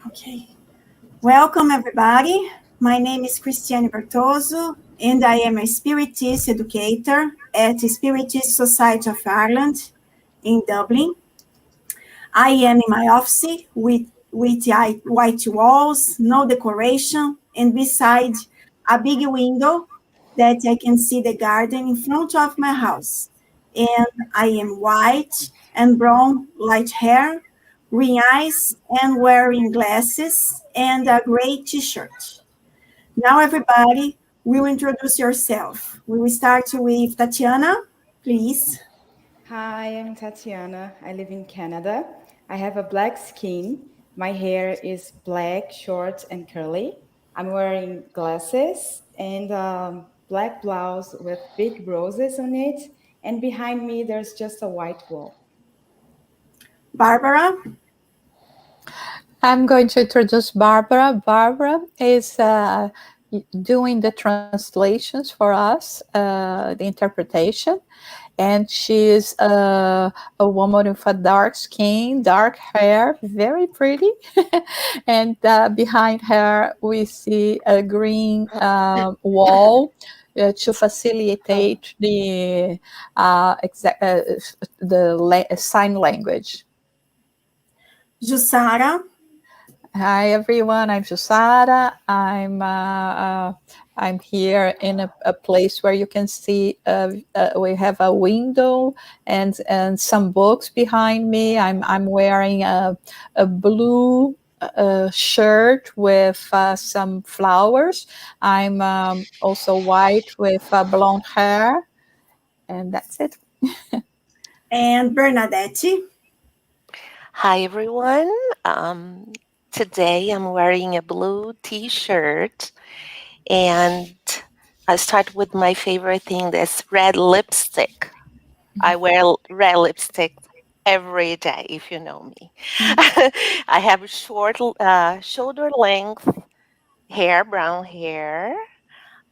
Okay. Welcome, everybody. My name is Cristiane Bertoso, and I am a Spiritist educator at the Spiritist Society of Ireland in Dublin. I am in my office with white walls, no decoration, and beside a big window that I can see the garden in front of my house. And I am white and brown, light hair, green eyes, and wearing glasses and a gray t-shirt. Now, everybody, will introduce yourself. We will start with Tatiana, please. Hi, I'm Tatiana. I live in Canada. I have a black skin. My hair is black, short, and curly. I'm wearing glasses and black blouse with big roses on it. And behind me, there's just a white wall. Barbara. I'm going to introduce Barbara. Barbara is doing the translations for us, the interpretation, and she's a woman with a dark skin, dark hair, very pretty. And behind her, we see a green wall. To facilitate the sign language. Jussara. Hi everyone, I'm Jussara. I'm here in a place where you can see we have a window and some books behind me. I'm wearing a blue shirt with some flowers. I'm also white with blonde hair, and that's it. And Bernadete. Hi, everyone. Today I'm wearing a blue t-shirt, and I start with my favorite thing, that's red lipstick. I wear red lipstick every day, if you know me. I have short, shoulder length hair, brown hair,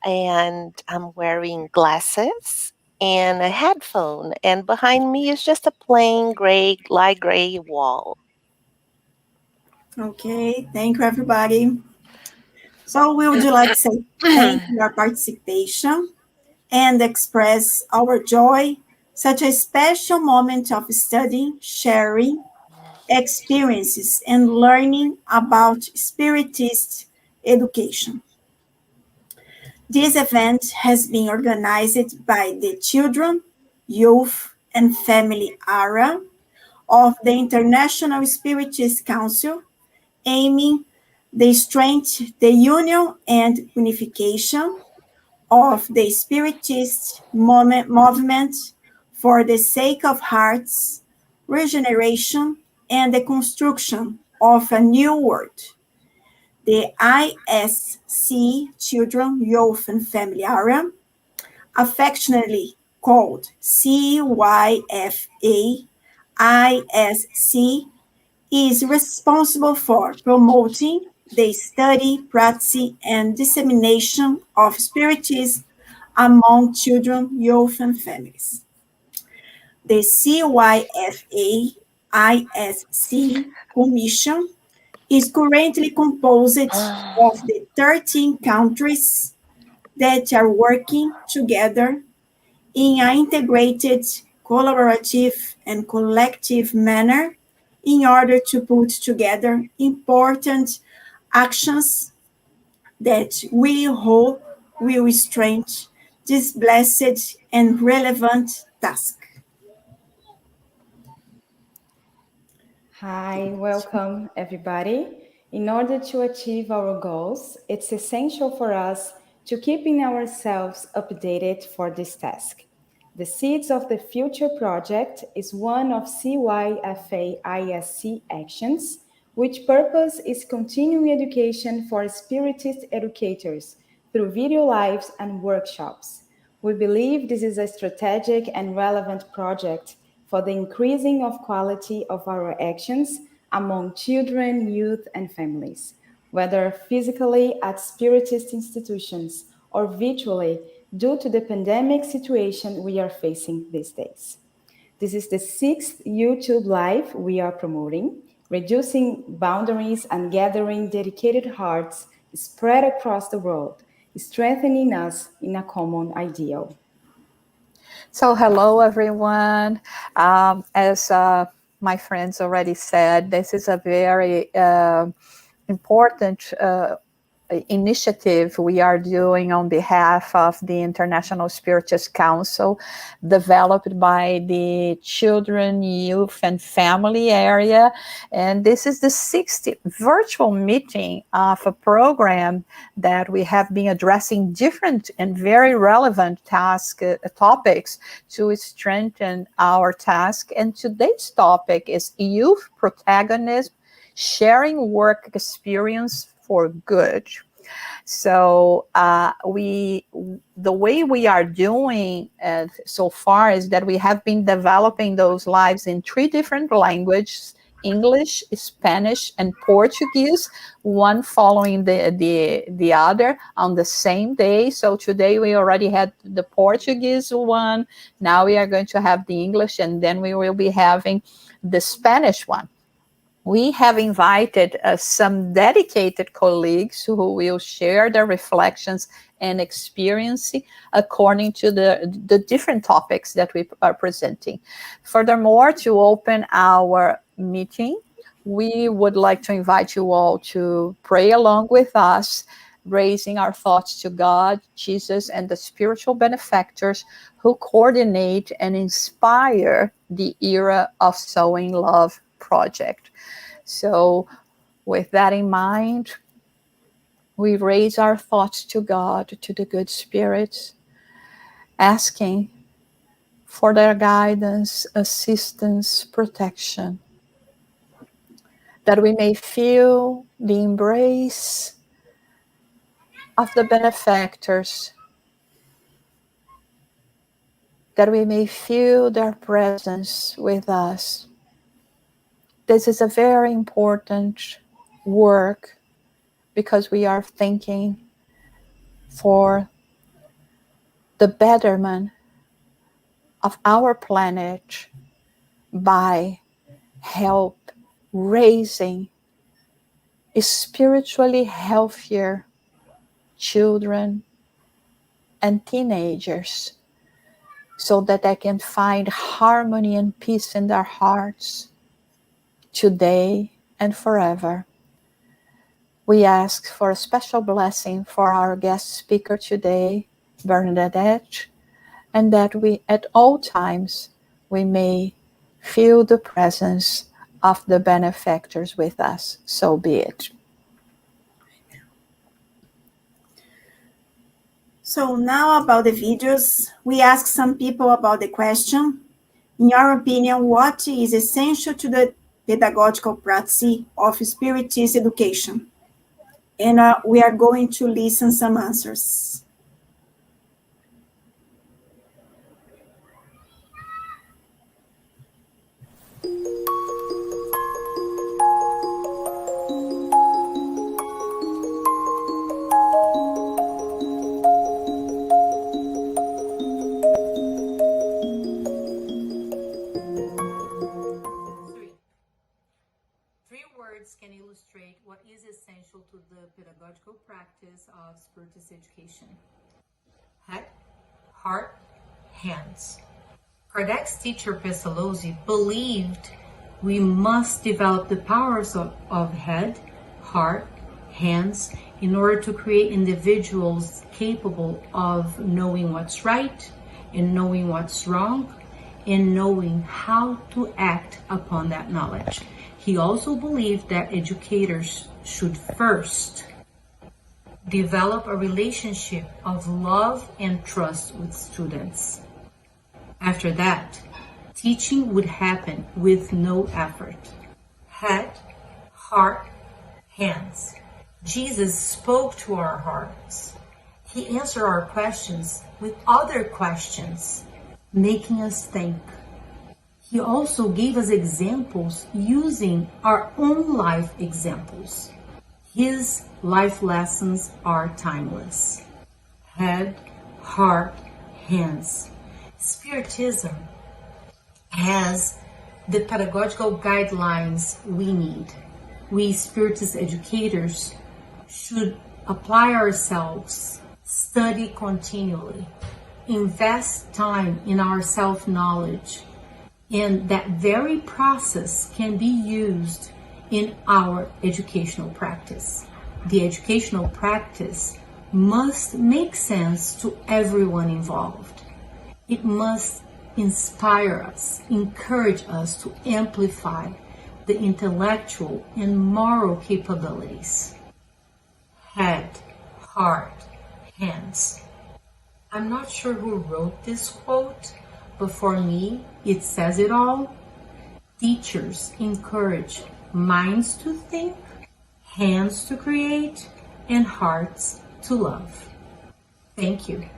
and I'm wearing glasses and a headphone. And behind me is just a plain gray, light gray wall. Okay, thank you, everybody. So we would like to say thank you for your participation and express our joy, such a special moment of studying, sharing experiences, and learning about Spiritist education. This event has been organized by the Children, Youth, and Family area of the International Spiritist Council, aiming the strength, the union, and unification of the Spiritist movement for the sake of hearts, regeneration, and the construction of a new world. The ISC Children, Youth, and Family area, affectionately called CYFA ISC, is responsible for promoting the study, practice, and dissemination of Spiritism among children, youth, and families. The CYFA ISC Commission is currently composed of the 13 countries that are working together in an integrated, collaborative, and collective manner in order to put together important actions that we hope will strengthen this blessed and relevant task. Hi, welcome everybody. In order to achieve our goals, it's essential for us to keeping ourselves updated for this task. The Seeds of the Future project is one of CYFA ISC actions, which purpose is continuing education for Spiritist educators through video lives and workshops. We believe this is a strategic and relevant project for the increasing of quality of our actions among children, youth, and families, whether physically at Spiritist institutions or virtually due to the pandemic situation we are facing these days. This is the 6th YouTube Live we are promoting. reducing boundaries and gathering dedicated hearts spread across the world, strengthening us in a common ideal. So, hello everyone. As my friends already said, this is a very important initiative we are doing on behalf of the International Spiritist Council, developed by the Children, Youth, and Family area. And this is the 60th virtual meeting of a program that we have been addressing different and very relevant topics to strengthen our task. And today's topic is Youth Protagonism, sharing work experience for good. So the way we are doing so far is that we have been developing those lives in 3 different languages: English, Spanish, and Portuguese, one following the other on the same day. So today we already had the Portuguese one. Now we are going to have the English, and then we will be having the Spanish one. We have invited some dedicated colleagues who will share their reflections and experience according to the different topics that we are presenting. Furthermore, to open our meeting, we would like to invite you all to pray along with us, raising our thoughts to God, Jesus, and the spiritual benefactors who coordinate and inspire the Era of Sowing Love project. So with that in mind, we raise our thoughts to God, to the good spirits, asking for their guidance, assistance, protection, that we may feel the embrace of the benefactors, that we may feel their presence with us. This is a very important work because we are thinking for the betterment of our planet by help raising spiritually healthier children and teenagers so that they can find harmony and peace in their hearts today and forever. We ask for a special blessing for our guest speaker today, Bernadete, and that we at all times we may feel the presence of the benefactors with us. So be it. So now about the videos, we ask some people about the question. In your opinion, what is essential to the pedagogical practice of Spiritist education? And we are going to listen some answers. Can illustrate what is essential to the pedagogical practice of Spiritist education. Head, heart, hands. Kardec's teacher Pestalozzi believed we must develop the powers of head, heart, hands in order to create individuals capable of knowing what's right and knowing what's wrong and knowing how to act upon that knowledge. He also believed that educators should first develop a relationship of love and trust with students. After that, teaching would happen with no effort. Head, heart, hands. Jesus spoke to our hearts. He answered our questions with other questions, making us think. He also gave us examples using our own life examples. His life lessons are timeless. Head, heart, hands. Spiritism has the pedagogical guidelines we need. We Spiritist educators should apply ourselves, study continually, invest time in our self-knowledge, and that very process can be used in our educational practice. The educational practice must make sense to everyone involved. It must inspire us, encourage us to amplify the intellectual and moral capabilities. Head, heart, hands. I'm not sure who wrote this quote, but for me, it says it all. Teachers encourage minds to think, hands to create, and hearts to love. Thank you.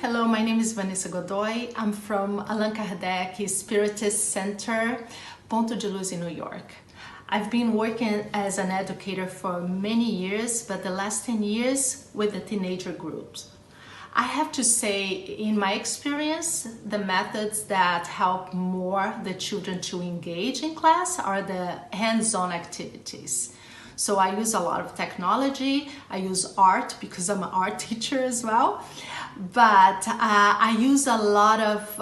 Hello, my name is Vanessa Godoy. I'm from Allan Kardec Spiritist Center, Ponto de Luz in New York. I've been working as an educator for many years, but the last 10 years with the teenager groups. I have to say, in my experience, the methods that help more the children to engage in class are the hands-on activities. So I use a lot of technology, I use art because I'm an art teacher as well, but I use a lot of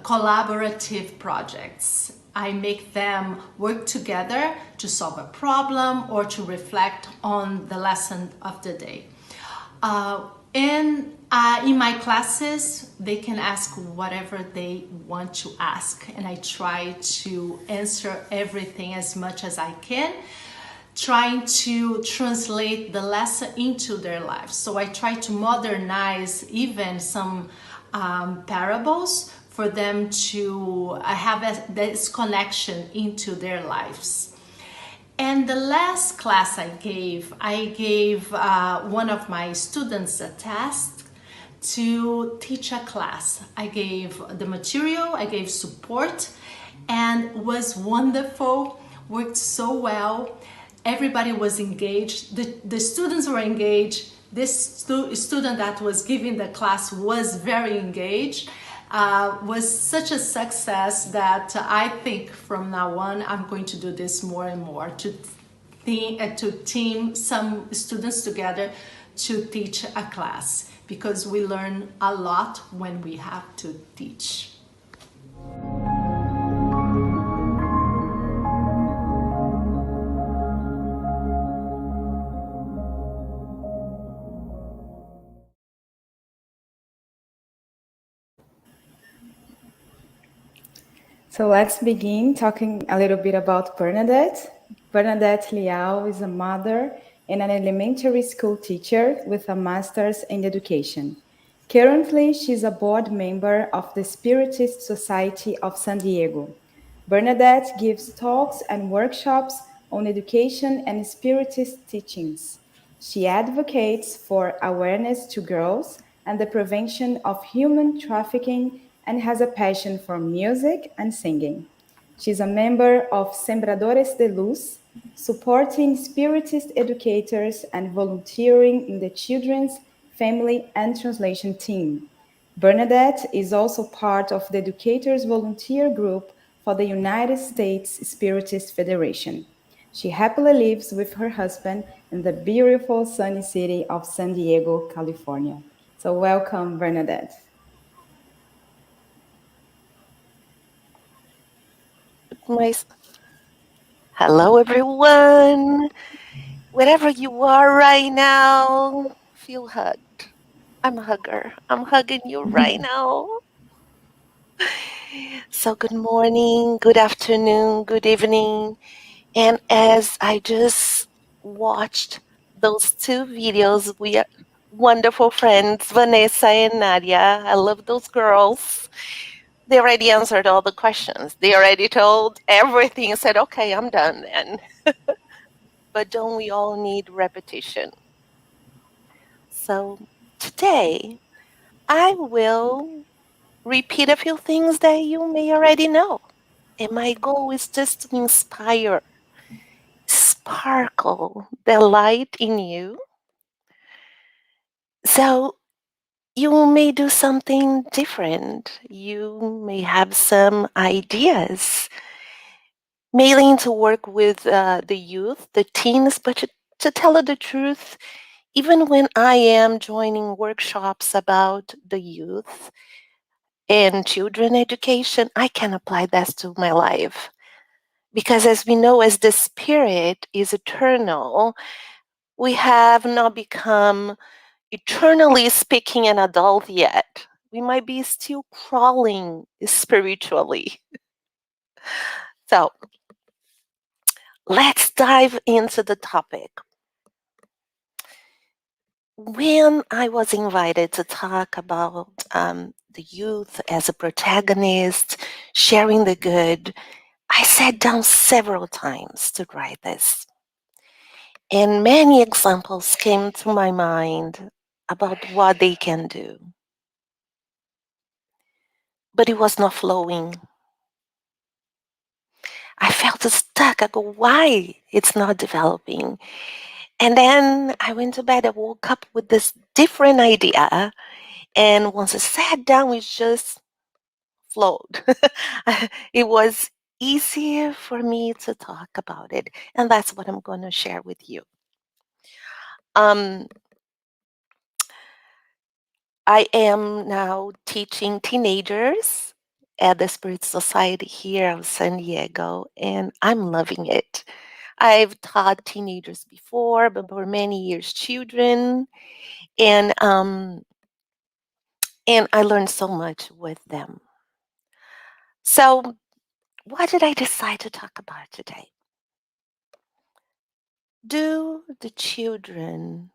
collaborative projects. I make them work together to solve a problem or to reflect on the lesson of the day. And in my classes, they can ask whatever they want to ask, and I try to answer everything as much as I can, trying to translate the lesson into their lives. So I try to modernize even some parables for them to have this connection into their lives. And the last class I gave one of my students a task to teach a class. I gave the material, I gave support, and it was wonderful, worked so well. Everybody was engaged, the students were engaged. This student that was giving the class was very engaged. Was such a success that I think from now on I'm going to do this more and more, to team some students together to teach a class, because we learn a lot when we have to teach. So let's begin talking a little bit about Bernadette. Bernadette Leal is a mother and an elementary school teacher with a master's in education. Currently, she's a board member of the Spiritist Society of San Diego. Bernadette gives talks and workshops on education and Spiritist teachings. She advocates for awareness to girls and the prevention of human trafficking, and has a passion for music and singing. She's a member of Sembradores de Luz, supporting Spiritist educators and volunteering in the Children's Family and Translation team. Bernadette is also part of the Educators Volunteer Group for the United States Spiritist Federation. She happily lives with her husband in the beautiful sunny city of San Diego, California. So welcome, Bernadette. Hello, everyone. Wherever you are right now, feel hugged. I'm a hugger. I'm hugging you right now. So, good morning, good afternoon, good evening. And as I just watched those two videos, we are wonderful friends, Vanessa and Nadia. I love those girls. They already answered all the questions. They already told everything. Said, okay, I'm done then. but don't we all need repetition? So today, I will repeat a few things that you may already know. And my goal is just to inspire, sparkle the light in you. So you may do something different. You may have some ideas, mainly to work with the youth, the teens, but to tell you the truth, even when I am joining workshops about the youth and children education, I can apply that to my life. Because as we know, as the spirit is eternal, we have not become eternally speaking an adult yet. We might be still crawling spiritually. So let's dive into the topic. When I was invited to talk about the youth as a protagonist, sharing the good, I sat down several times to write this. And many examples came to my mind about what they can do. But it was not flowing. I felt stuck. I go, why it's not developing? And then I went to bed. I woke up with this different idea. And once I sat down, it just flowed. It was easier for me to talk about it. And that's what I'm going to share with you. Um, I am now teaching teenagers at the Spirit Society here in San Diego, and I'm loving it. I've taught teenagers before, but for many years, children, and um, and I learned so much with them. So, what did I decide to talk about today? Do the children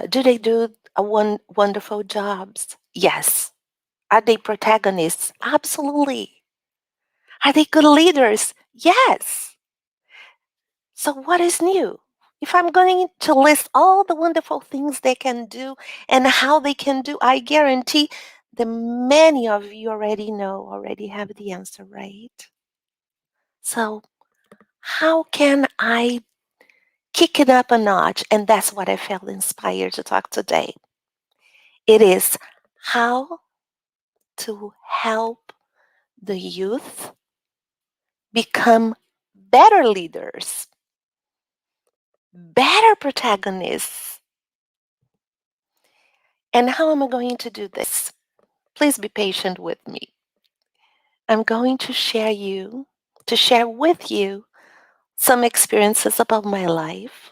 do they do a wonderful jobs? Yes. Are they protagonists? Absolutely. Are they good leaders? Yes. So, what is new? If I'm going to list all the wonderful things they can do and how they can do, I guarantee that many of you already know, already have the answer, right? So, how can I kick it up a notch? And that's what I felt inspired to talk today. It is how to help the youth become better leaders, better protagonists. And how am I going to do this? Please be patient with me. I'm going to share with you some experiences about my life,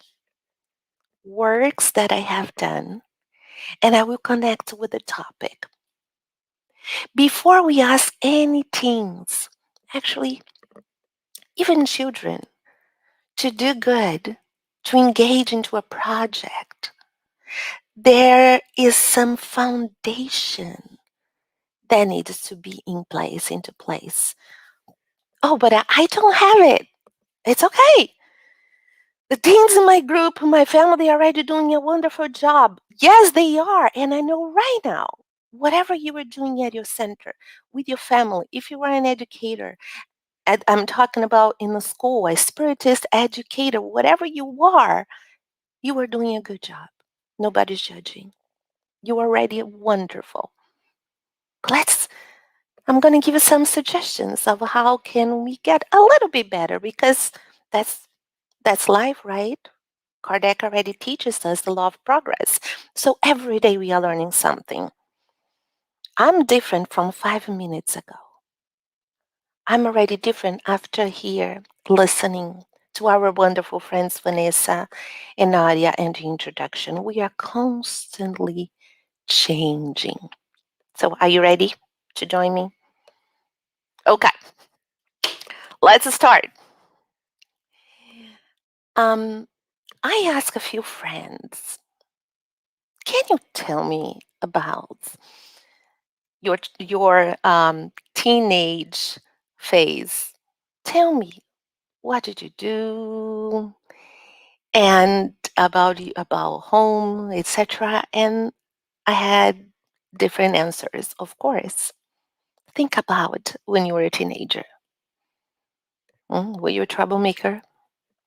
works that I have done, and I will connect with the topic. Before we ask any teens, actually, even children, to do good, to engage into a project, there is some foundation that needs to be into place. Oh, but I don't have it. It's okay. The teens in my group, my family are already doing a wonderful job. Yes, they are. And I know right now, whatever you are doing at your center, with your family, if you are an educator, I'm talking about in the school, a spiritist educator, whatever you are doing a good job. Nobody's judging. You are already wonderful. Let's I'm going to give you some suggestions of how can we get a little bit better because that's that's life, right? Kardec already teaches us the law of progress. So every day we are learning something. I'm different from 5 minutes ago. I'm already different after here listening to our wonderful friends Vanessa and Nadia and the introduction. We are constantly changing. So are you ready to join me? Okay, let's start. Um, I asked a few friends, can you tell me about your teenage phase? Tell me, what did you do? and about home, etc. And I had different answers, of course. Think about when you were a teenager. Were you a troublemaker?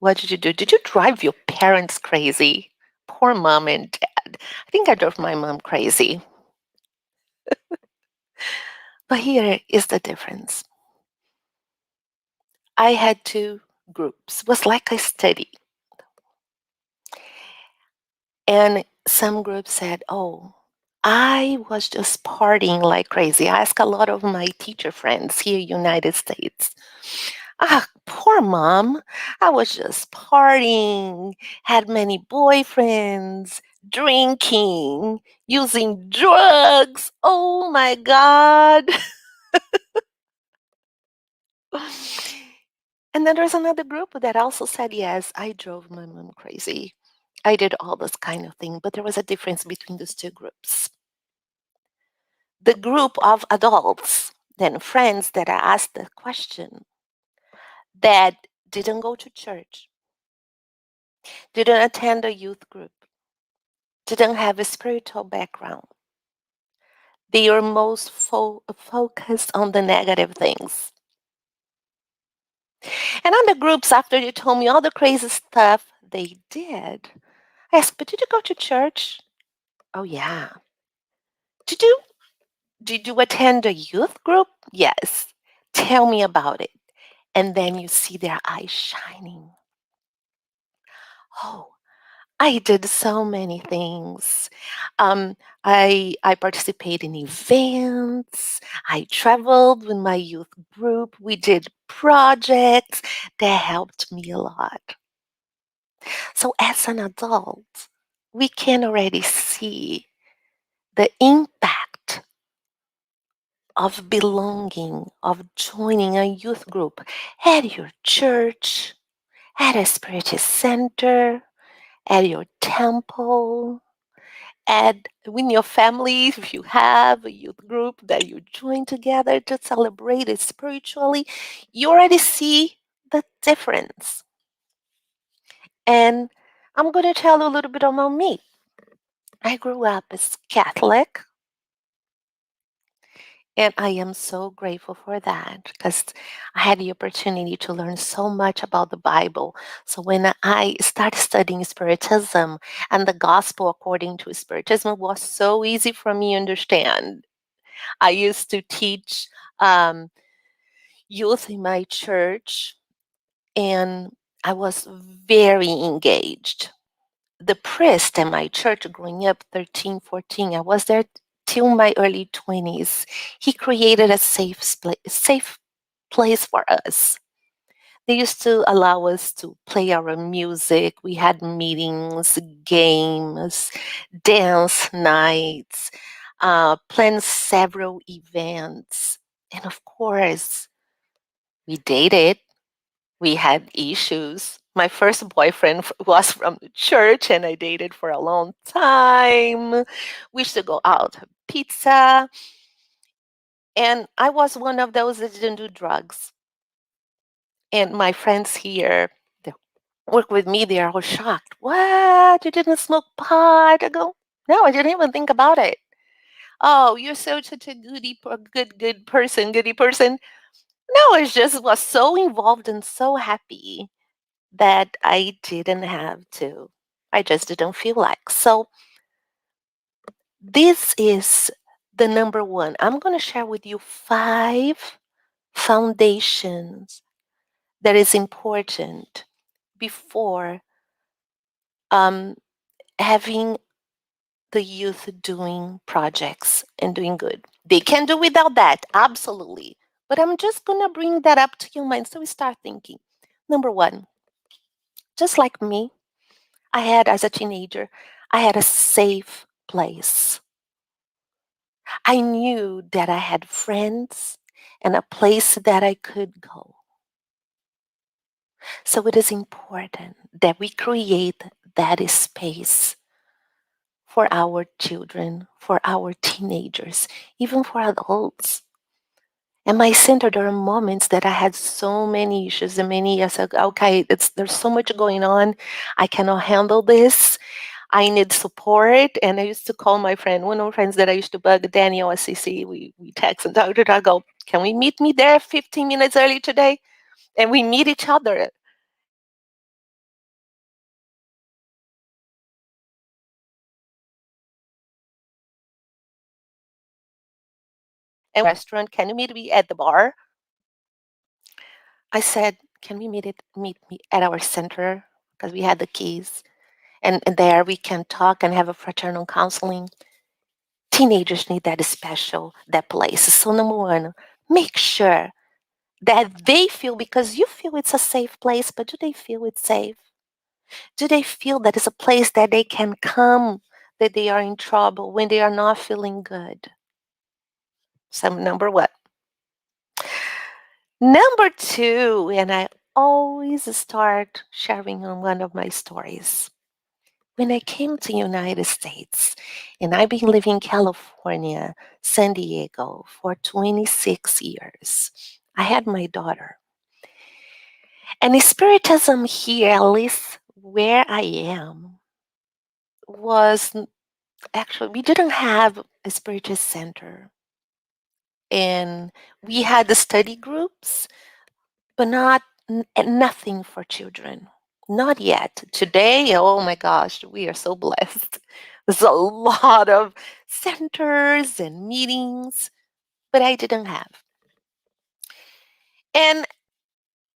What did you do? Did you drive your parents crazy? Poor mom and dad. I think I drove my mom crazy. But here is the difference. I had two groups. It was like a study. And some groups said, oh, I was just partying like crazy. I asked a lot of my teacher friends here in the United States. Ah, poor mom. I was just partying, had many boyfriends, drinking, using drugs. Oh my God. And then there's another group that also said, yes, I drove my mom crazy. I did all this kind of thing, but there was a difference between those two groups. The group of adults, then friends that I asked the question, that didn't go to church, didn't attend a youth group, didn't have a spiritual background. They are most focused on the negative things. And other groups, after you told me all the crazy stuff they did, I asked, but did you go to church? Oh, yeah. Did you did you attend a youth group? Yes. Tell me about it. And then you see their eyes shining. Oh, I did so many things. Um, I participate in events. I traveled with my youth group. We did projects that helped me a lot. So as an adult, we can already see the impact of belonging, of joining a youth group at your church, at a spiritist center, at your temple, and with your family, if you have a youth group that you join together to celebrate it spiritually, you already see the difference. And I'm going to tell you a little bit about me. I grew up as Catholic, and I am so grateful for that because I had the opportunity to learn so much about the Bible. So when I started studying Spiritism and the gospel according to Spiritism was so easy for me to understand. I used to teach um, youth in my church, and I was very engaged. The priest in my church growing up 13, 14, I was there till my early 20s. He created a safe place for us. They used to allow us to play our music. We had meetings, games, dance nights, planned several events. And of course, we dated. We had issues. My first boyfriend was from the church, and I dated for a long time. We used to go out, have pizza. And I was one of those that didn't do drugs. And my friends here, they work with me, they are all shocked. What? You didn't smoke pot? I go, no, I didn't even think about it. Oh, you're such a good person, goody person. No, I just was so involved and so happy that I didn't have to. I just didn't feel like. So this is the number one. I'm going to share with you 5 foundations that is important before um, having the youth doing projects and doing good. They can do without that, absolutely. But I'm just going to bring that up to your mind so we start thinking. Number one, just like me, I had as a teenager, I had a safe place. I knew that I had friends and a place that I could go. So it is important that we create that space for our children, for our teenagers, even for adults. And my center, there are moments that I had so many issues and many, I said, okay, there's so much going on. I cannot handle this. I need support. And I used to call my friend, one of my friends that I used to bug, Daniel SCC, we text and talk to her. I go, can we meet me there 15 minutes early today? And we meet each other. And restaurant, can you meet me at the bar? I said, can we meet me at our center? Because we had the keys. And there we can talk and have a fraternal counseling. Teenagers need that special, that place. So number one, make sure that they feel, because you feel it's a safe place, but do they feel it's safe? Do they feel that it's a place that they can come, that they are in trouble, when they are not feeling good? So number one. Number two, and I always start sharing on one of my stories. When I came to United States, and I've been living in California, San Diego for 26 years, I had my daughter. And Spiritism here, at least where I am, was actually, we didn't have a Spiritist center. And we had the study groups, but nothing for children. Not yet. Today, oh my gosh, we are so blessed. There's a lot of centers and meetings, but I didn't have. And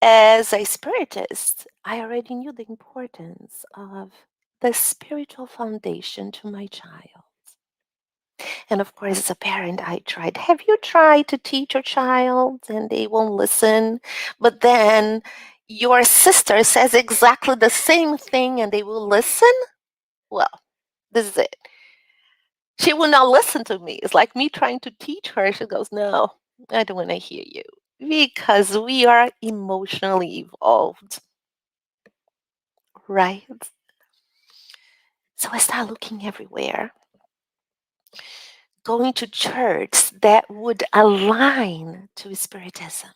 as a spiritist, I already knew the importance of the spiritual foundation to my child. And of course, as a parent, I tried. Have you tried to teach your child and they won't listen? But then your sister says exactly the same thing and they will listen? Well, this is it. She will not listen to me. It's like me trying to teach her. She goes, no, I don't want to hear you. Because we are emotionally evolved, right? So I started looking everywhere, going to church that would align to Spiritism.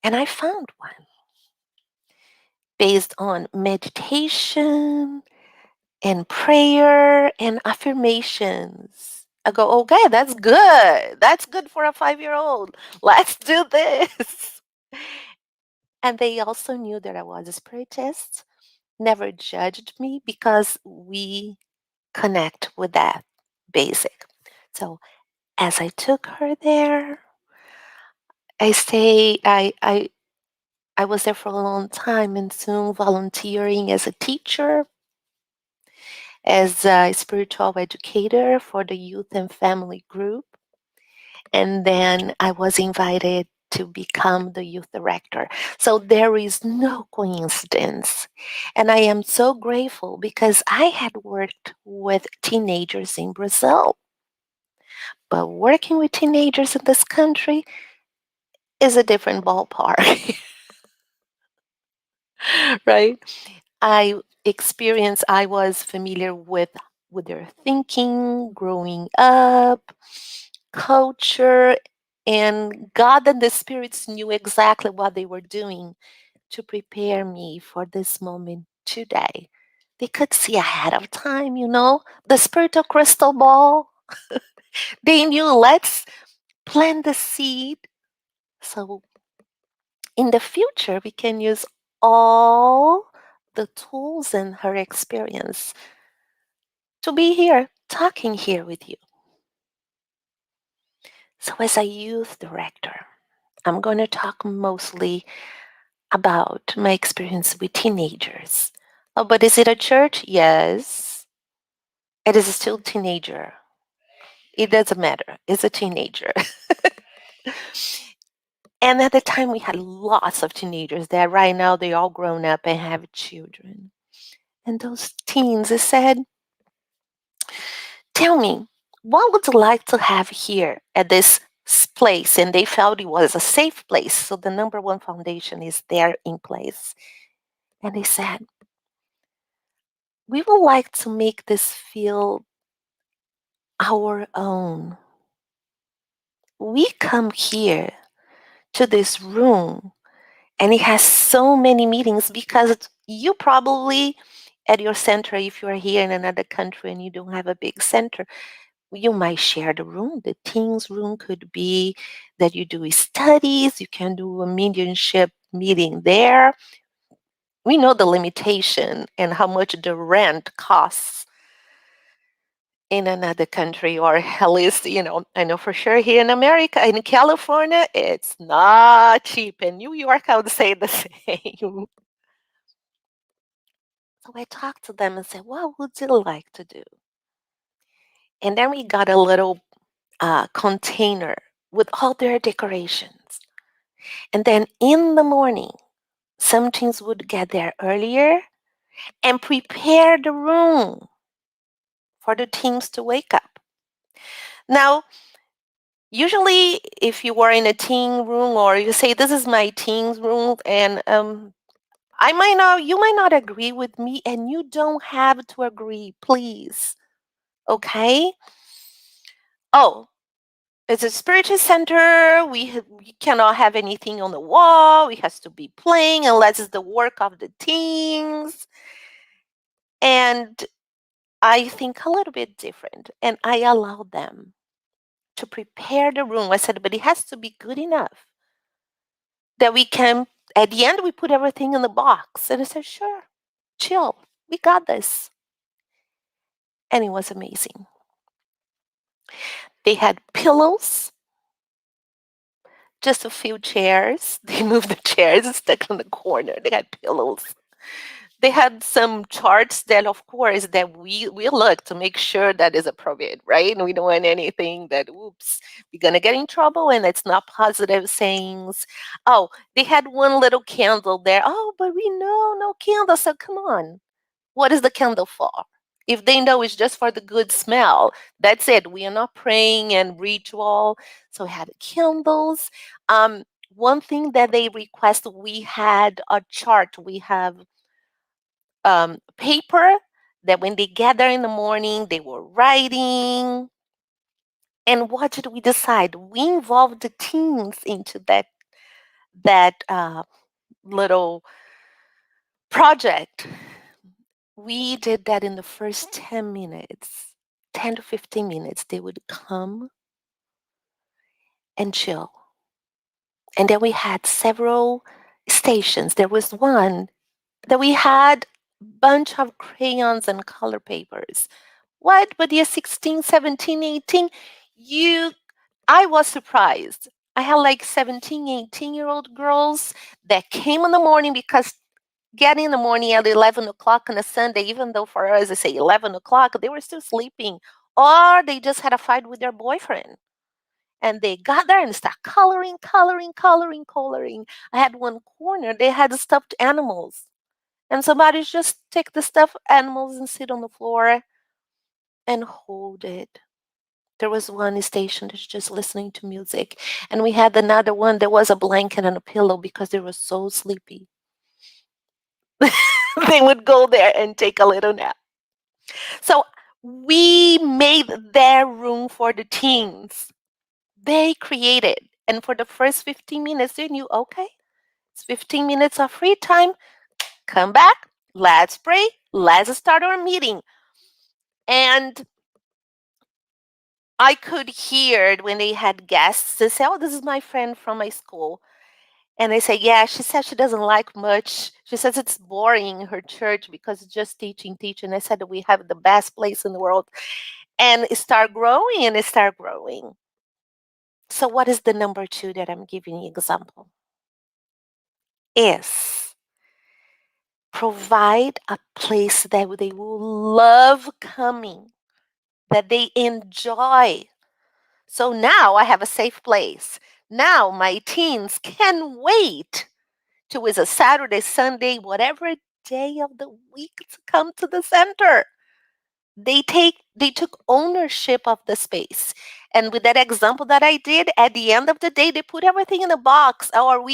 And I found one based on meditation and prayer and affirmations. I go, okay, that's good. That's good for a 5-year-old. Let's do this. And they also knew that I was a spiritist, never judged me because we connect with that basic. So as I took her there, I was there for a long time and soon volunteering as a teacher, as a spiritual educator for the youth and family group. And then I was invited to become the youth director. So there is no coincidence. And I am so grateful because I had worked with teenagers in Brazil. But working with teenagers in this country is a different ballpark, right? I was familiar with their thinking, growing up, culture, and God and the spirits knew exactly what they were doing to prepare me for this moment today. They could see ahead of time, the spiritual crystal ball. They knew, let's plant the seed so in the future we can use all the tools and her experience to be here, talking here with you. So, as a youth director, I'm going to talk mostly about my experience with teenagers. Oh, but is it a church? Yes. It is still teenager. It doesn't matter. It's a teenager. And at the time, we had lots of teenagers that right now they all grown up and have children. And those teens, they said, tell me, what would you like to have here at this place? And they felt it was a safe place. So the number one foundation is there in place. And they said, we would like to make this feel our own. we come here to this room and it has so many meetings because you probably at your center, if you are here in another country and you don't have a big center, you might share the room. The teens room could be that you do studies, you can do a mediumship meeting there. We know the limitation and how much the rent costs in another country, or at least, I know for sure here in America, in California, it's not cheap. In New York, I would say the same. So I talked to them and said, what would you like to do? And then we got a little container with all their decorations. And then in the morning, some teens would get there earlier and prepare the room for the teens to wake up. Now, usually, if you were in a teen room or you say, this is my teen's room, and you might not agree with me, and you don't have to agree, please. Okay? Oh, it's a spiritual center. We cannot have anything on the wall. It has to be plain unless it's the work of the teens. And I think a little bit different. And I allow them to prepare the room. I said, but it has to be good enough that we can, at the end, we put everything in the box. And I said, sure, chill. We got this. And it was amazing. They had pillows, just a few chairs. They moved the chairs and stuck in the corner. They had pillows. They had some charts that, of course, that we look to make sure that is appropriate, right? And we don't want anything that, oops, we're gonna get in trouble, and it's not positive sayings. Oh, they had one little candle there. Oh, but we know no candle. So come on, what is the candle for? If they know it's just for the good smell, that's it. We are not praying and ritual. So we had candles. One thing that they request, we had a chart. We have paper that when they gather in the morning, they were writing. And what did we decide? We involved the teens into that little project. We did that in the first 10 minutes, 10 to 15 minutes. They would come and chill. And then we had several stations. There was one that we had a bunch of crayons and color papers. What? But you're 16, 17, 18? I was surprised. I had like 17, 18-year-old girls that came in the morning because getting in the morning at 11 o'clock on a Sunday, even though for us, I say 11 o'clock, they were still sleeping. Or they just had a fight with their boyfriend. And they got there and started coloring, coloring, coloring, coloring. I had one corner, they had stuffed animals. And somebody just take the stuffed animals and sit on the floor and hold it. There was one station that's just listening to music. And we had another one, there was a blanket and a pillow because they were so sleepy. They would go there and take a little nap. So we made their room for the teens. They created. And for the first 15 minutes, they knew, okay, it's 15 minutes of free time. Come back. Let's pray. Let's start our meeting. And I could hear it when they had guests. They say, oh, this is my friend from my school. And I say, yeah, she says she doesn't like much. She says it's boring, her church, because it's just teaching, teaching. I said that we have the best place in the world. And it start growing and it start growing. So what is the number 2 that I'm giving you example? Is provide a place that they will love coming, that they enjoy. So now I have a safe place. Now my teens can wait till it's a Saturday, Sunday, whatever day of the week to come to the center. They took ownership of the space. And with that example that I did, at the end of the day, they put everything in a box. Or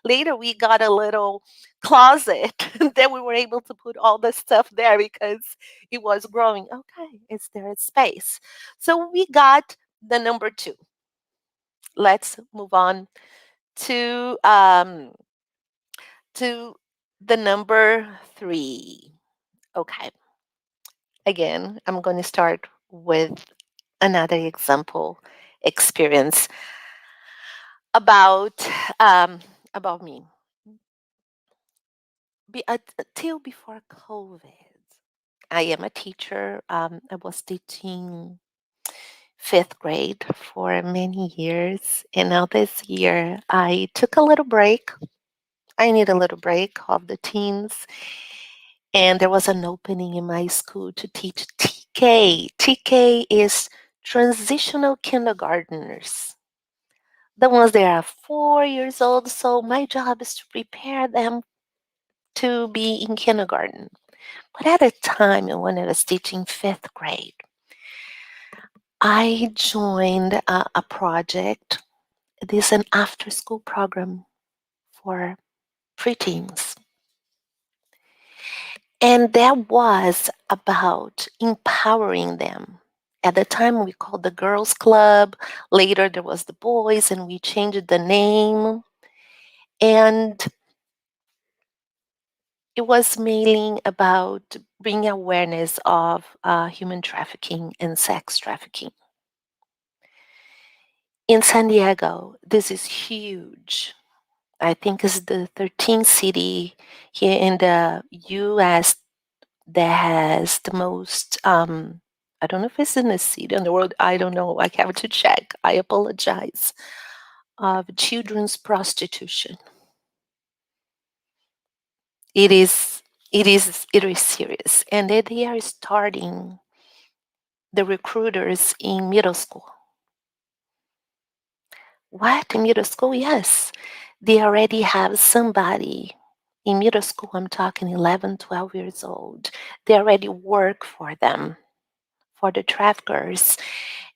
later we got a little closet that we were able to put all the stuff there because it was growing. Okay, it's there, it's space. So we got the number 2. let's move on to um, to the number 3. Okay. Again, I'm going to start with another example experience about um, about me. Till before COVID, I am a teacher. I was teaching fifth grade for many years, and now this year I took a little break. I need a little break of the teens, and there was an opening in my school to teach TK. TK is transitional kindergartners, the ones that are 4 years old. So my job is to prepare them to be in kindergarten. But at a time when I was teaching fifth grade, I joined a project. It is an after school program for preteens. And that was about empowering them. At the time, we called the girls' club. Later, there was the boys, and we changed the name. And it was mainly about bringing awareness of human trafficking and sex trafficking. In San Diego, this is huge. I think it's the 13th city here in the U.S. that has the most. I don't know if it's in the city in the world. I don't know. I have to check. I apologize. Of children's prostitution. It is. It is serious, and they are starting the recruiters in middle school. What in middle school? Yes, they already have somebody in middle school. I'm talking 11, 12 years old. They already work for them, for the traffickers.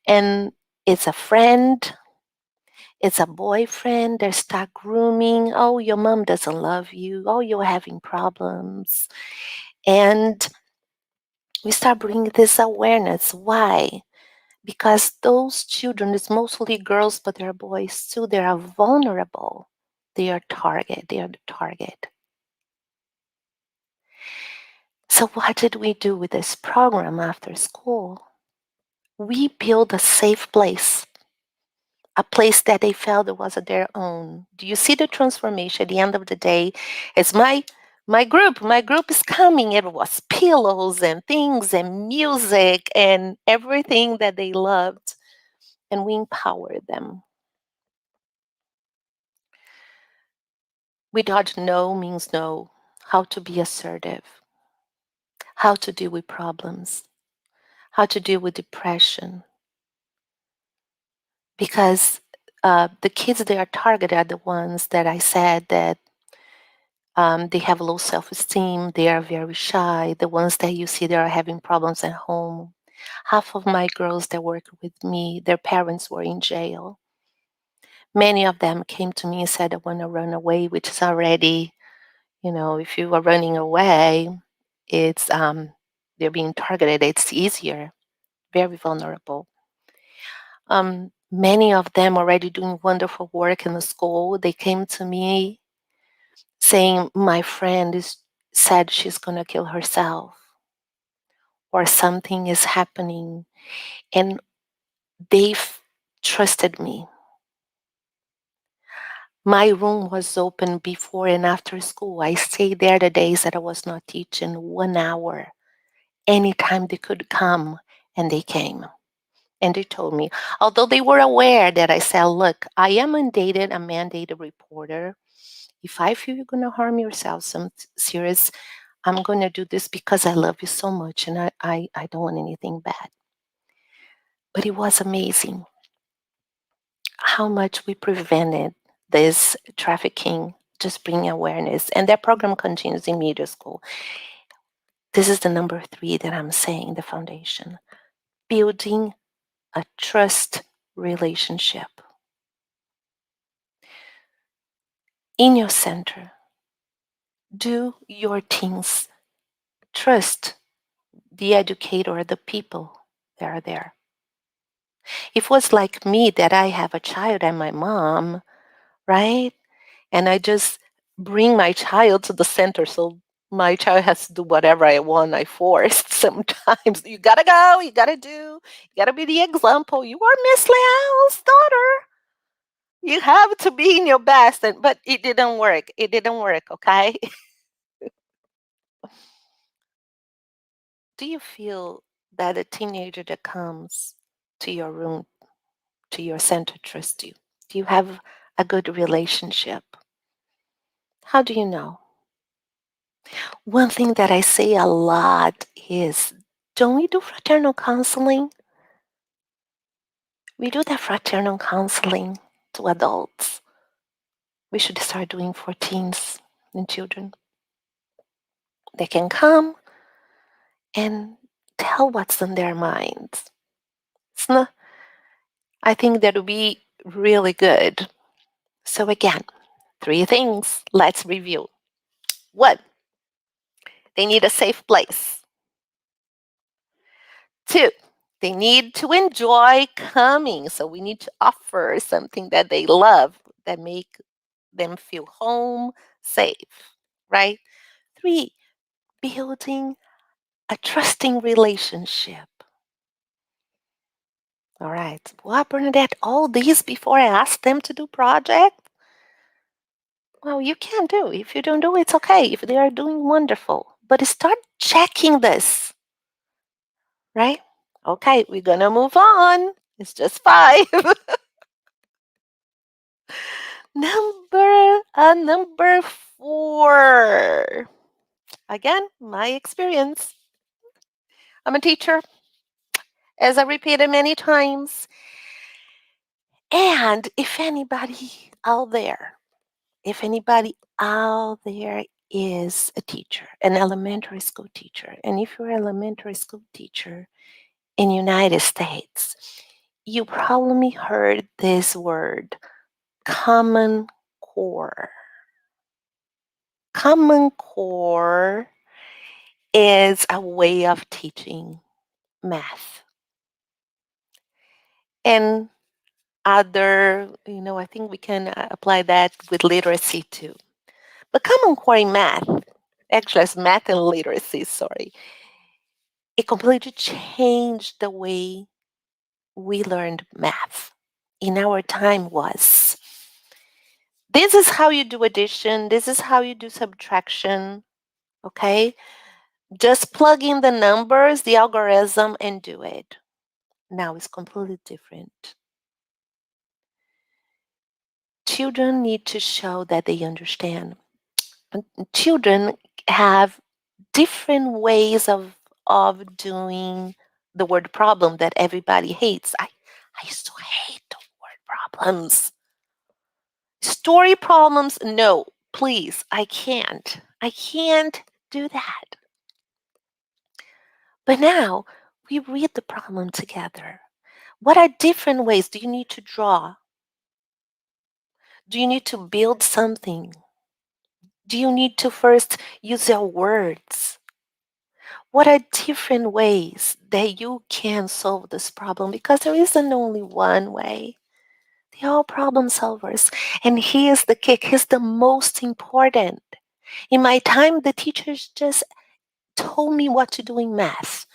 And it's a friend, it's a boyfriend. They start grooming. Oh, your mom doesn't love you. Oh, you're having problems. And we start bringing this awareness. Why? Because those children, it's mostly girls, but they're boys too, they are vulnerable. They are target. They are the target. So what did we do with this program after school? We built a safe place, a place that they felt it was their own. Do you see the transformation? At the end of the day, it's my group. My group is coming. It was pillows and things and music and everything that they loved, and we empowered them. We taught no means no, how to be assertive, how to deal with problems, how to deal with depression, because the kids that are targeted are the ones that I said that they have low self-esteem, they are very shy, the ones that you see that are having problems at home. Half of my girls that work with me, their parents were in jail. Many of them came to me and said, I want to run away, which is already, if you are running away, it's they're being targeted. It's easier, very vulnerable. Many of them already doing wonderful work in the school. They came to me saying, my friend is said she's going to kill herself or something is happening. And they've trusted me. My room was open before and after school. I stayed there the days that I was not teaching 1 hour. Anytime they could come, and they came. And they told me, although they were aware that I said, look, I am a mandated reporter. If I feel you're going to harm yourself, some serious, I'm going to do this because I love you so much and I don't want anything bad. But it was amazing how much we prevented this trafficking, just bringing awareness. And that program continues in middle school. This is the number 3 that I'm saying, the foundation. Building a trust relationship. In your center, do your teens trust the educator or the people that are there? If it was like me that I have a child and my mom, right? And I just bring my child to the center, so my child has to do whatever I want. I forced sometimes. You gotta go, you gotta do, you gotta be the example. You are Miss Leal's daughter. You have to be in your best. But it didn't work. It didn't work, okay? Do you feel that a teenager that comes to your room, to your center, trusts you? Do you have a good relationship? How do you know? One thing that I say a lot is, don't we do fraternal counseling? We do that fraternal counseling to adults. We should start doing for teens and children. They can come and tell what's in their minds. It's not, I think that would be really good. So again, 3 things. Let's review. 1, they need a safe place. 2, they need to enjoy coming. So we need to offer something that they love, that make them feel home, safe, right? 3, building a trusting relationship. All right. What, Bernadette? All these before I ask them to do project? Well, you can do. If you don't do, it's okay. If they are doing wonderful. But start checking this, right? Okay, we're gonna move on. It's just 5. Number 4. Again, my experience. I'm a teacher, as I repeated many times. And if anybody out there is a teacher, an elementary school teacher, and if you're an elementary school teacher in the United States, you probably heard this word, Common Core. Common Core is a way of teaching math. And I think we can apply that with literacy too. But Common Core in math, actually as math and literacy, sorry, it completely changed the way we learned math. In our time was, this is how you do addition, this is how you do subtraction, okay? Just plug in the numbers, the algorithm, and do it. Now it's completely different. Children need to show that they understand. Children have different ways of doing the word problem that everybody hates. I used to hate the word problems. Story problems, no, please, I can't. I can't do that. But now we read the problem together. What are different ways? Do you need to draw? Do you need to build something? Do you need to first use your words? What are different ways that you can solve this problem? Because there isn't only one way. They're all problem solvers. And here's the kick, here's the most important. In my time, the teachers just told me what to do in math.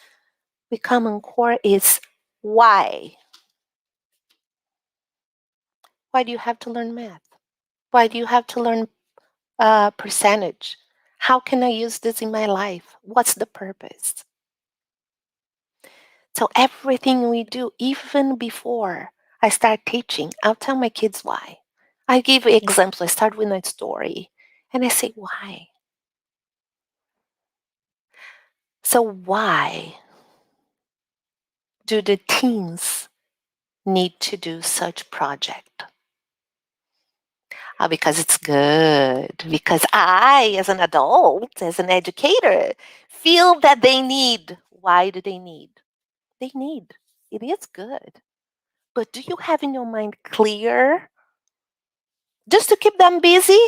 The Common Core is why. Why do you have to learn math? Why do you have to learn percentage? How can I use this in my life? What's the purpose? So everything we do, even before I start teaching, I'll tell my kids why. I give examples. I start with my story and I say why. So why do the teens need to do such project? Because it's good. Because I, as an adult, as an educator, feel that they need. Why do they need? They need. It is good. But do you have in your mind clear just to keep them busy?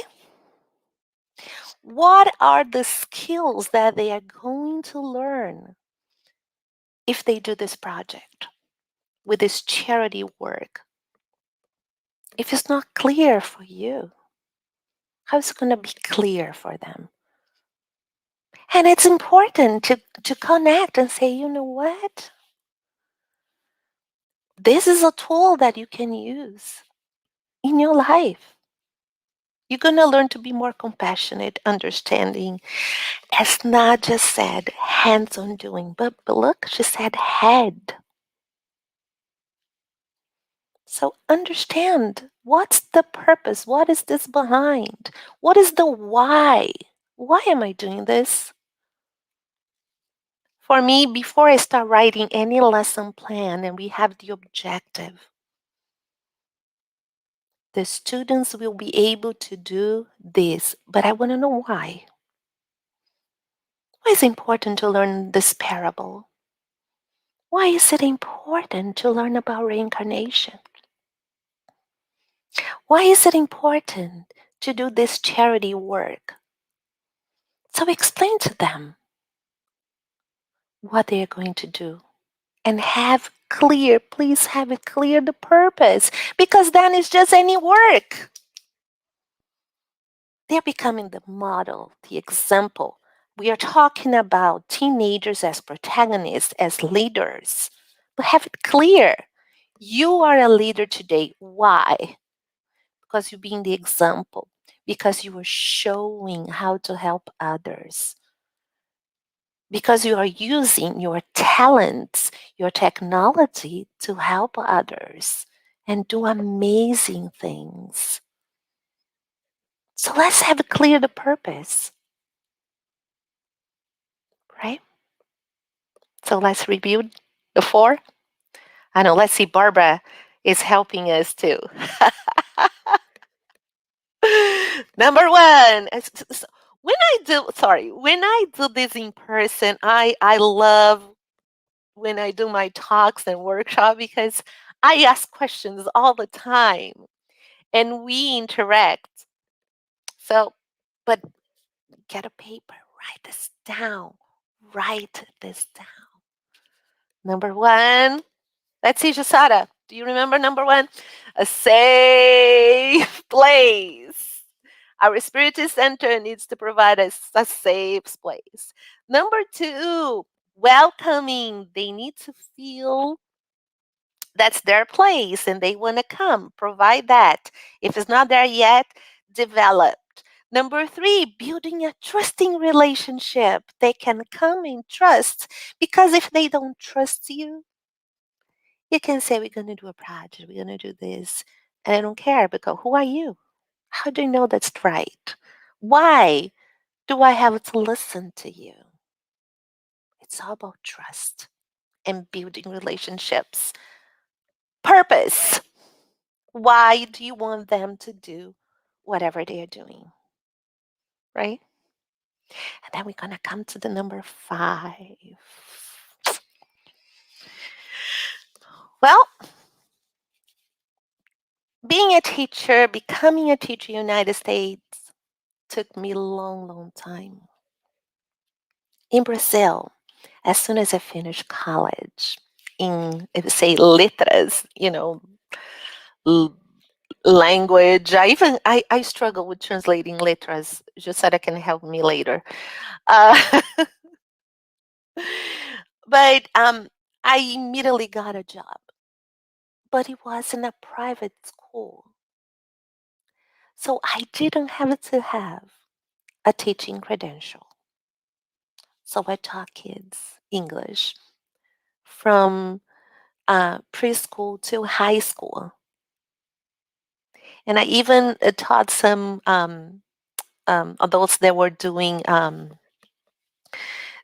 What are the skills that they are going to learn if they do this project? with this charity work if it's not clear for you? How's it going to be clear for them? And it's important to connect and say, you know what? This is a tool that you can use in your life. You're going to learn to be more compassionate, understanding. As not just said, hands on doing, but look, she said head. So understand, what's the purpose? What is this behind? What is the why? Why am I doing this? For me, before I start writing any lesson plan and we have the objective, the students will be able to do this, but I want to know why. Why is it important to learn this parable? Why is it important to learn about reincarnation? Why is it important to do this charity work? So explain to them what they are going to do and have clear, please have it clear the purpose, because then it's just any work. They're becoming the model, the example. We are talking about teenagers as protagonists, as leaders. But have it clear. You are a leader today. Why? Because you're being the example, because you are showing how to help others, because you are using your talents, your technology to help others and do amazing things. So let's have clear the purpose, right? So let's review the four. I know, let's see, Barbara is helping us too. Number one, when I do this in person, I love when I do my talks and workshop because I ask questions all the time and we interact. So, but get a paper, write this down. Write this down. Number one, let's see, Jasada. Do you remember number one? A safe place. Our spiritist center needs to provide us a safe place. Number two, welcoming. They need to feel that's their place and they want to come. Provide that. If it's not there yet, develop. Number three, building a trusting relationship. They can come and trust, because if they don't trust you, you can say, we're going to do a project, we're going to do this, and I don't care, because who are you? How do you know that's right? Why do I have to listen to you? It's all about trust and building relationships. Purpose. Why do you want them to do whatever they are doing? Right? And then we're going to come to the number five. Well, being a teacher, becoming a teacher in the United States took me a long, long time. In Brazil, as soon as I finished college in, if say, letras, l- language, I struggle with translating letras. Jusara can help me later. Uh, but I immediately got a job, but it was in a private school. So I didn't have to have a teaching credential. So I taught kids English from preschool to high school. And I even taught some adults that were doing,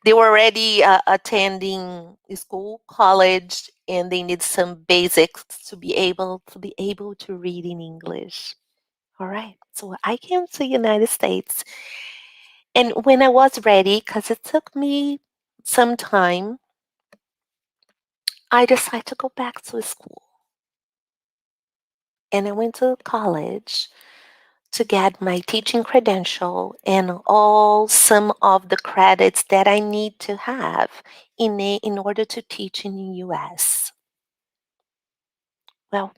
they were already attending school, college, and they need some basics to be able to read in English. All right. So I came to the United States, and when I was ready, because it took me some time, I decided to go back to school. And I went to college to get my teaching credential and all some of the credits that I need to have in order to teach in the US. Well,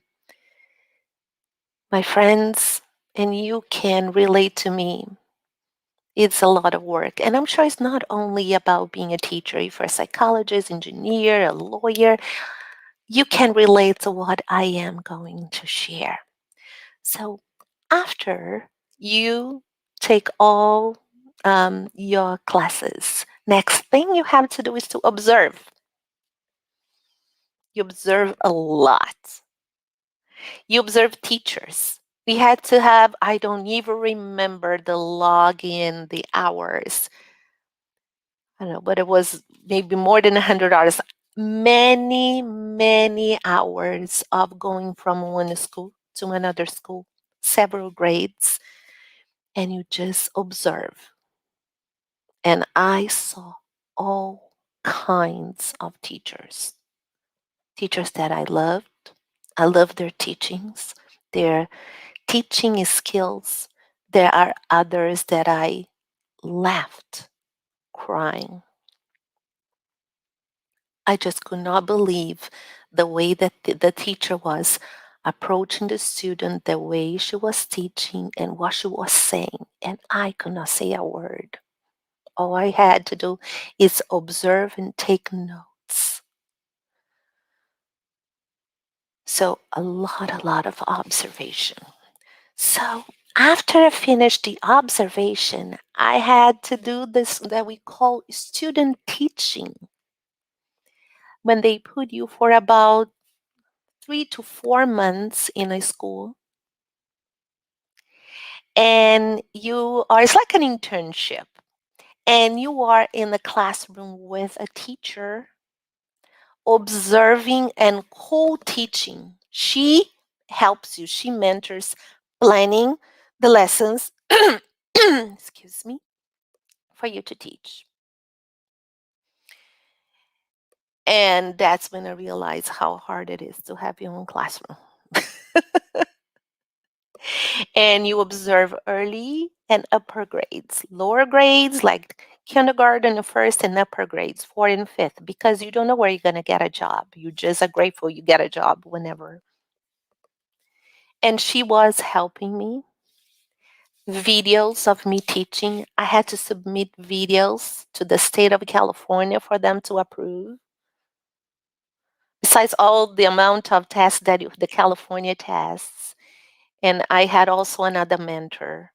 my friends, and you can relate to me, it's a lot of work. And I'm sure it's not only about being a teacher. If you're a psychologist, engineer, a lawyer, you can relate to what I am going to share. So after you take all your classes, next thing you have to do is to observe. You observe a lot. You observe teachers. We had to have, I don't even remember the login, the hours. I don't know, but it was maybe more than 100 hours. Many, many hours of going from one school to another school, several grades, and you just observe. And I saw all kinds of teachers, teachers that I loved. I loved their teachings, their teaching skills. There are others that I laughed, crying. I just could not believe the way that the teacher was approaching the student, the way she was teaching, and what she was saying. And I could not say a word. All I had to do is observe and take notes. So a lot of observation. So after I finished the observation, I had to do this that we call student teaching. When they put you for about 3 to 4 months in a school, and it's like an internship, and you are in the classroom with a teacher observing and co-teaching. She helps you, she mentors, planning the lessons, excuse me, for you to teach. And that's when I realized how hard it is to have your own classroom. And you observe early and upper grades, lower grades like kindergarten, first, and upper grades, fourth and fifth, because you don't know where you're going to get a job. You just are grateful you get a job whenever. And she was helping me. Videos of me teaching. I had to submit videos to the state of California for them to approve. Besides all the amount of tests that the California tests. And I had also another mentor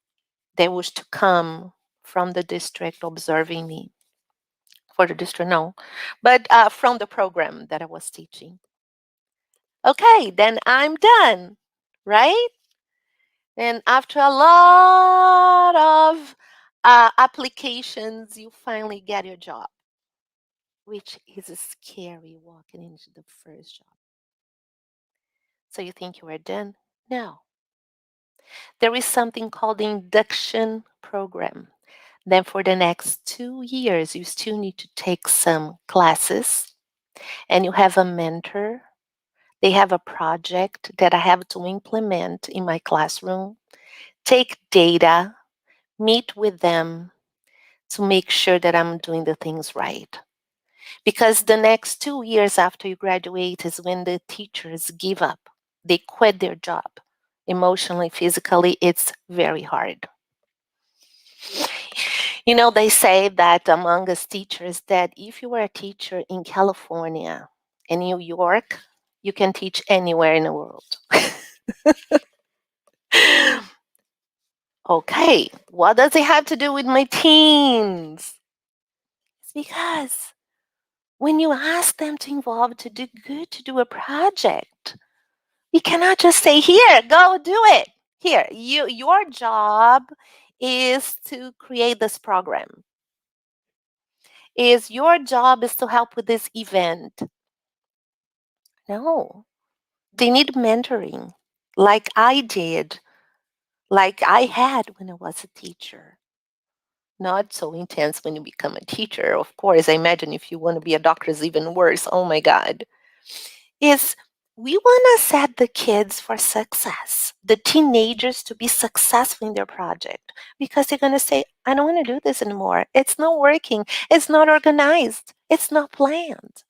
that was to come from the district observing me. For the district, no, but from the program that I was teaching. Okay, then I'm done, right? And after a lot of applications, you finally get your job, which is scary walking into the first job. So you think you are done? No. There is something called the induction program. Then for the next 2 years, you still need to take some classes and you have a mentor. They have a project that I have to implement in my classroom, take data, meet with them to make sure that I'm doing the things right. Because the next 2 years after you graduate is when the teachers give up. They quit their job. Emotionally, physically, it's very hard. You know, they say that among us teachers that if you are a teacher in California and New York, you can teach anywhere in the world. Okay, what does it have to do with my teens? It's because when you ask them to involve to do good, to do a project, we cannot just say, here, go do it. Here, your job is to create this program. Your job is to help with this event. No, they need mentoring like I did, like I had when I was a teacher. Not so intense when you become a teacher. Of course, I imagine if you want to be a doctor is even worse. Oh my God. Is we want to set the kids for success, the teenagers to be successful in their project because they're going to say, I don't want to do this anymore. It's not working. It's not organized. It's not planned.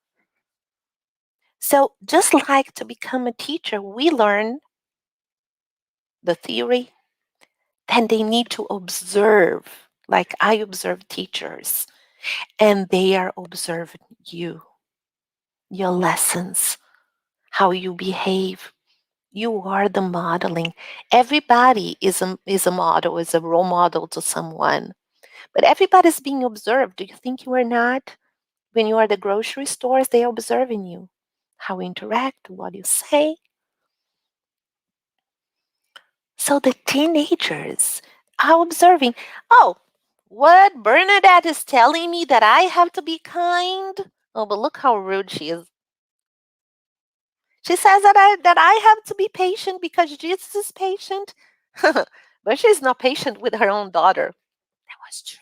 So just like to become a teacher, we learn the theory, then they need to observe. Like I observe teachers, and they are observing you, your lessons, how you behave. You are the modeling. Everybody is a model, is a role model to someone. But everybody's being observed. Do you think you are not? When you are at the grocery stores, they are observing you. How you interact, what you say. So the teenagers are observing, oh, what Bernadette is telling me that I have to be kind. Oh, but look how rude she is. She says that I have to be patient because Jesus is patient. But she's not patient with her own daughter. That was true.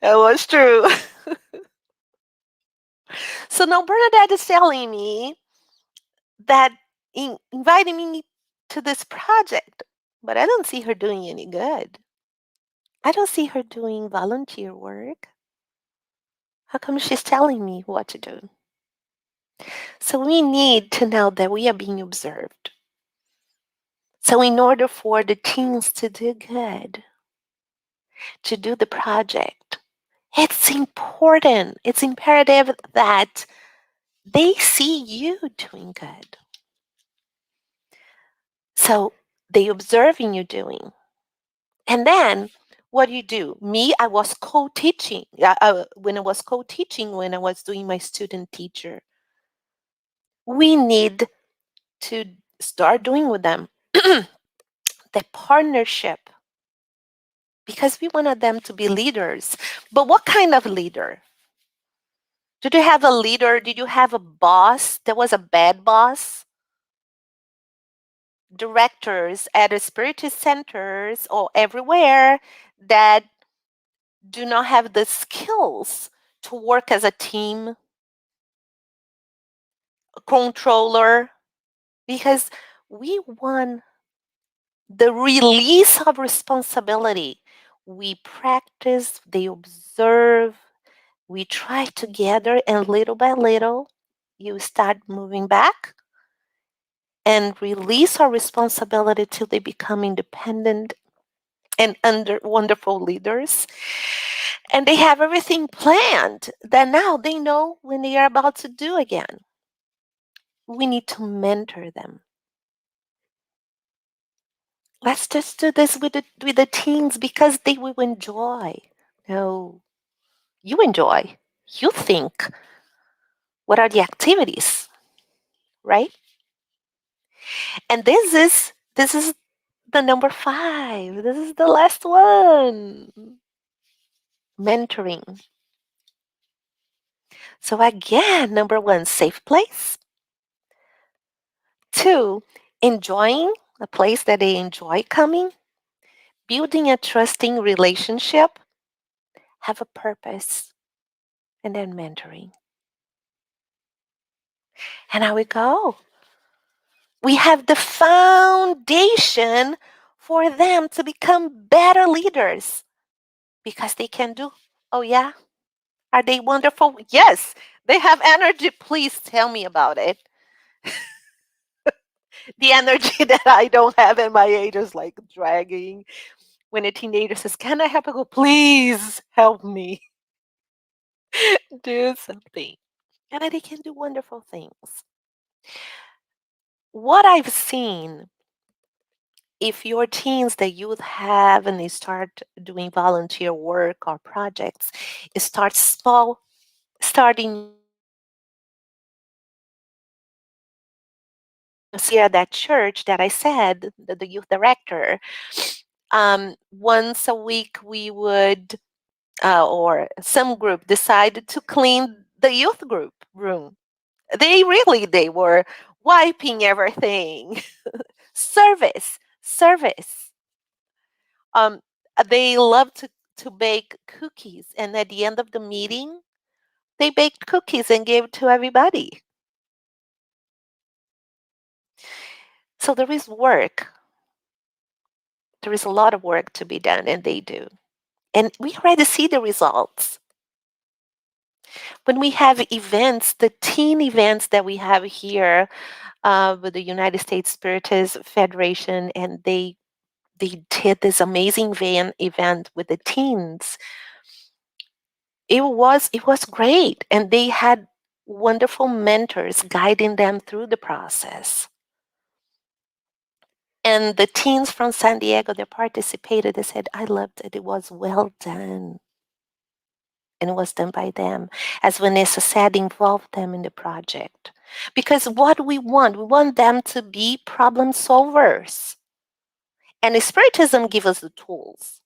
That was true. So now Bernadette is telling me that inviting me to this project, but I don't see her doing any good. I don't see her doing volunteer work. How come she's telling me what to do? So we need to know that we are being observed. So in order for the teens to do good, to do the project, it's important, it's imperative that they see you doing good. So they observing you doing. And then what do you do? Me, I was co-teaching. When I was co-teaching, when I was doing my student teacher, we need to start doing with them the partnership because we wanted them to be leaders. But what kind of leader? Did you have a leader? Did you have a boss that was a bad boss? Directors at the Spiritist centers or everywhere that do not have the skills to work as a team, controller, because we want the release of responsibility. We practice, they observe, we try together, and little by little, you start moving back and release our responsibility till they become independent and under wonderful leaders. And they have everything planned that now they know when they are about to do again. We need to mentor them. Let's just do this with the teens because they will enjoy. No, you enjoy. You think. What are the activities, right? And this is the number 5. This is the last one. Mentoring. So again, number 1, safe place. 2, enjoying a place that they enjoy coming. Building a trusting relationship. Have a purpose. And then mentoring. And now we go. We have the foundation for them to become better leaders because they can do. Oh, yeah? Are they wonderful? Yes. They have energy. Please tell me about it. The energy that I don't have at my age is like dragging. When a teenager says, can I help? I go, please help me do something. And then they can do wonderful things. What I've seen, if your teens that you have and they start doing volunteer work or projects, it starts small, starting your church. You see at that church that I said, the youth director, once a week we would, or some group decided to clean the youth group room. They were wiping everything. Service. Um, they love to bake cookies, and at the end of the meeting, they baked cookies and gave to everybody. So there is work. There is a lot of work to be done, and they do. And we already see the results. When we have events, the teen events that we have here with the United States Spiritist Federation, and they did this amazing event with the teens. It was great, and they had wonderful mentors guiding them through the process. And the teens from San Diego that participated, they said, I loved it. It was well done. And it was done by them. As Vanessa said, involve them in the project. Because what we want them to be problem solvers. And Spiritism gives us the tools.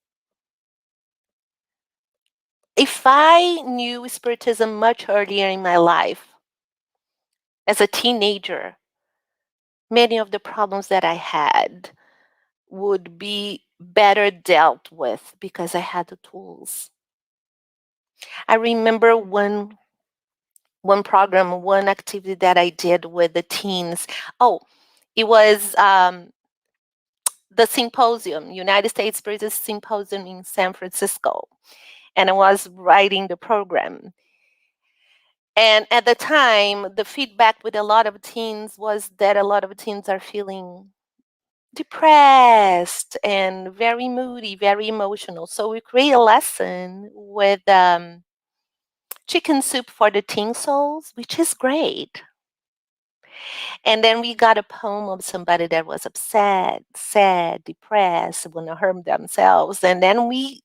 If I knew Spiritism much earlier in my life, as a teenager, many of the problems that I had would be better dealt with because I had the tools. I remember one program, one activity that I did with the teens. Oh, it was the symposium, United States Spiritist Symposium in San Francisco. And I was writing the program. And at the time, the feedback with a lot of teens was that a lot of teens are feeling depressed and very moody, very emotional. So we create a lesson with chicken soup for the teen souls, which is great. And then we got a poem of somebody that was upset, sad, depressed, want to harm themselves. And then we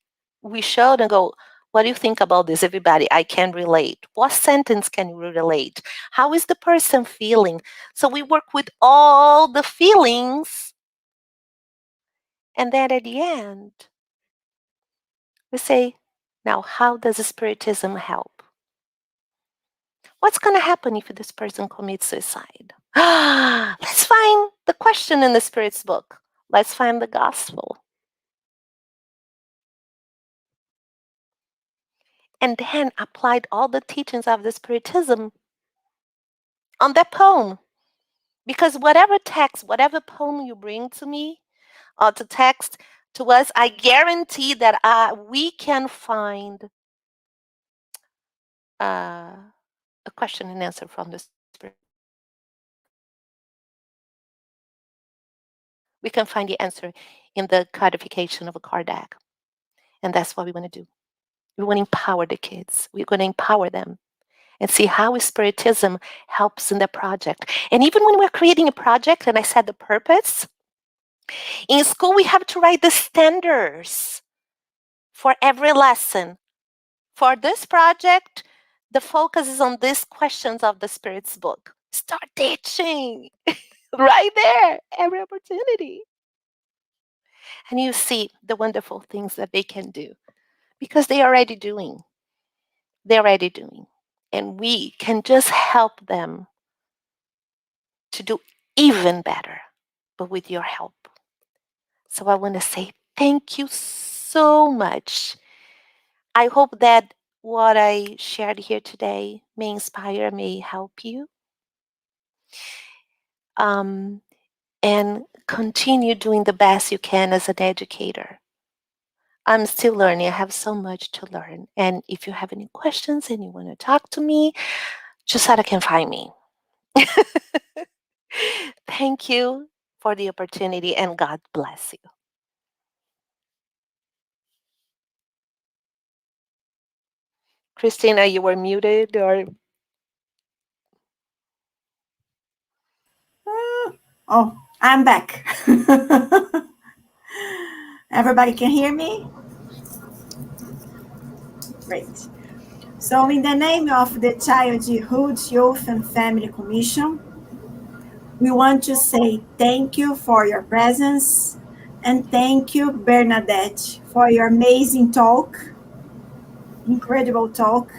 showed and go, what do you think about this, everybody? I can relate. What sentence can you relate? How is the person feeling? So we work with all the feelings. And then at the end, we say, now, how does Spiritism help? What's going to happen if this person commits suicide? Let's find the question in the Spirit's book. Let's find the gospel. And then applied all the teachings of the Spiritism on that poem. Because whatever text, whatever poem you bring to me, or to text to us, I guarantee that we can find a question and answer from the Spirit. We can find the answer in the codification of a Kardec. And that's what we want to do. We want to empower the kids. We're going to empower them and see how Spiritism helps in the project. And even when we're creating a project, and I said the purpose, in school we have to write the standards for every lesson. For this project, the focus is on these questions of the Spirit's book. Start teaching right there, every opportunity. And you see the wonderful things that they can do because they're already doing. They're already doing. And we can just help them to do even better, but with your help. So I want to say thank you so much. I hope that what I shared here today may inspire, may help you. And continue doing the best you can as an educator. I'm still learning. I have so much to learn. And if you have any questions and you want to talk to me, Jusada can find me. Thank you for the opportunity, and God bless you. Christina, you were muted or? Oh, I'm back. Everybody can hear me? Great. So in the name of the Childhood, Youth and Family Commission, we want to say thank you for your presence, and thank you, Bernadette, for your amazing talk, incredible talk.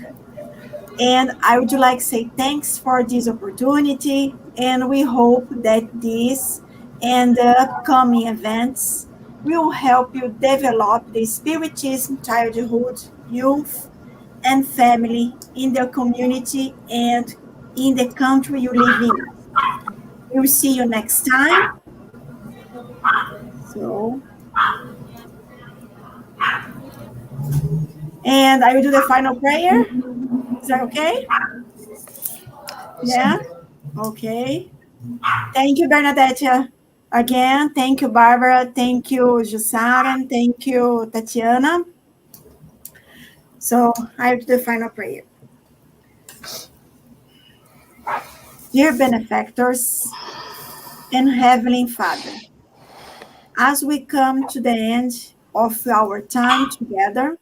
And I would like to say thanks for this opportunity, and we hope that this and the upcoming events will help you develop the Spiritism, childhood, youth, and family in the community and in the country you live in. We'll see you next time. So, and I will do the final prayer. Is that okay? Yeah? Okay. Thank you, Bernadette. Again, thank you, Barbara. Thank you, Jussara. Thank you, Tatiana. So I have the final prayer. Dear benefactors and Heavenly Father, as we come to the end of our time together,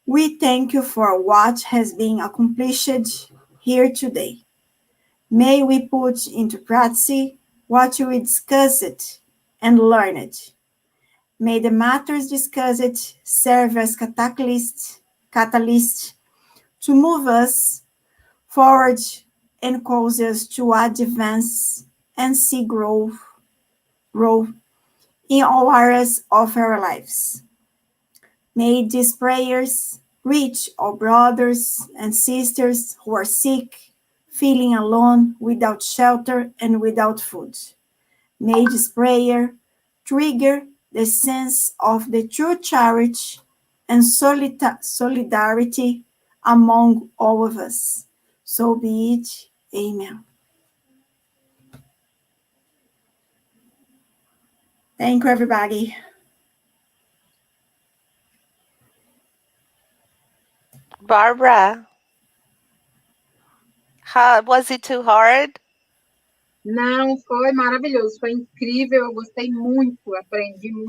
we thank you for what has been accomplished here today. May we put into practice what we discussed and learned. May the matters discussed serve as catalysts to move us forward and cause us to advance and see growth in all areas of our lives. May these prayers reach all brothers and sisters who are sick, feeling alone, without shelter, and without food. May this prayer trigger the sense of the true charity and solidarity among all of us. So be it. Amen. Thank you, everybody. Barbara, was it too hard? Não, foi maravilhoso, foi incrível, eu gostei muito, aprendi muito.